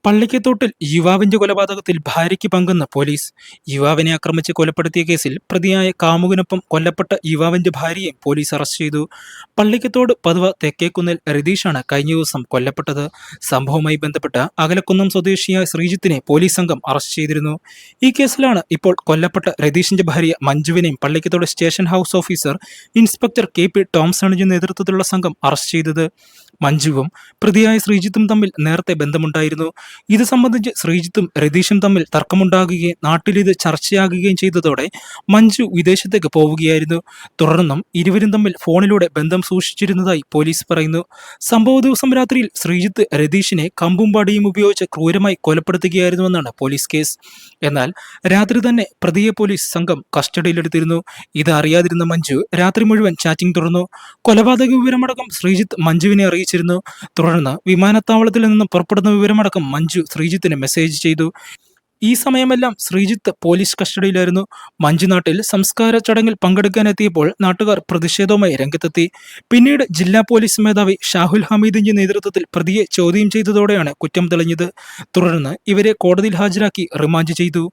പള്ളിക്കത്തോട്ടിൽ യുവാവിന്റെ കൊലപാതകത്തിൽ ഭാര്യയ്ക്ക് പങ്കെന്ന് പോലീസ്. യുവാവിനെ ആക്രമിച്ച് കൊലപ്പെടുത്തിയ കേസിൽ പ്രതിയായ കാമുകനൊപ്പം കൊല്ലപ്പെട്ട യുവാവിന്റെ ഭാര്യയെ പോലീസ് അറസ്റ്റ് ചെയ്തു. പള്ളിക്കത്തോട് പതുവ തെക്കേക്കുന്നിൽ രതീഷാണ് കഴിഞ്ഞ ദിവസം കൊല്ലപ്പെട്ടത്. സംഭവവുമായി ബന്ധപ്പെട്ട് അകലക്കുന്നം സ്വദേശിയായ ശ്രീജിത്തിനെ പോലീസ് സംഘം അറസ്റ്റ് ചെയ്തിരുന്നു. ഈ കേസിലാണ് ഇപ്പോൾ കൊല്ലപ്പെട്ട രതീഷിന്റെ ഭാര്യ മഞ്ജുവിനെയും Pallikkathodu station house officer inspector KP ടോംസണിന്റെ നേതൃത്വത്തിലുള്ള സംഘം അറസ്റ്റ് ചെയ്തത്. മഞ്ജുവും പ്രതിയായ ശ്രീജിത്തും തമ്മിൽ നേരത്തെ ബന്ധമുണ്ടായിരുന്നു. ഇത് സംബന്ധിച്ച് ശ്രീജിത്തും രതീഷും തമ്മിൽ തർക്കമുണ്ടാകുകയും നാട്ടിലിത് ചർച്ചയാകുകയും ചെയ്തതോടെ മഞ്ജു വിദേശത്തേക്ക് പോവുകയായിരുന്നു. തുടർന്നും ഇരുവരും തമ്മിൽ ഫോണിലൂടെ ബന്ധം സൂക്ഷിച്ചിരുന്നതായി പോലീസ് പറയുന്നു. സംഭവ ദിവസം രാത്രിയിൽ ശ്രീജിത്ത് രതീഷിനെ കമ്പും വടിയും ഉപയോഗിച്ച് ക്രൂരമായി കൊലപ്പെടുത്തുകയായിരുന്നുവെന്നാണ് പോലീസ് കേസ്. എന്നാൽ രാത്രി തന്നെ പ്രതിയെ പോലീസ് സംഘം കസ്റ്റഡിയിലെടുത്തിരുന്നു. ഇത് അറിയാതിരുന്ന മഞ്ജു രാത്രി മുഴുവൻ ചാറ്റിംഗ് തുടർന്നു. കൊലപാതക വിവരമടക്കം ശ്രീജിത്ത് മഞ്ജുവിനെ അറിയിച്ചിരുന്നു. തുടർന്ന് വിമാനത്താവളത്തിൽ നിന്ന് പുറപ്പെടുന്ന വിവരമടക്കം മഞ്ജു ശ്രീജിത്തിന് മെസ്സേജ് ചെയ്തു. ഈ സമയമെല്ലാം ശ്രീജിത്ത് പോലീസ് കസ്റ്റഡിയിലായിരുന്നു. മഞ്ജു നാട്ടിൽ സംസ്കാര ചടങ്ങിൽ പങ്കെടുക്കാനെത്തിയപ്പോൾ നാട്ടുകാർ പ്രതിഷേധവുമായി രംഗത്തെത്തി. പിന്നീട് ജില്ലാ പോലീസ് മേധാവി ഷാഹുൽ ഹമീദിന്റെ നേതൃത്വത്തിൽ പ്രതിയെ ചോദ്യം ചെയ്തതോടെയാണ് കുറ്റം തെളിഞ്ഞത്. തുടർന്ന് ഇവരെ കോടതിയിൽ ഹാജരാക്കി റിമാൻഡ് ചെയ്തു.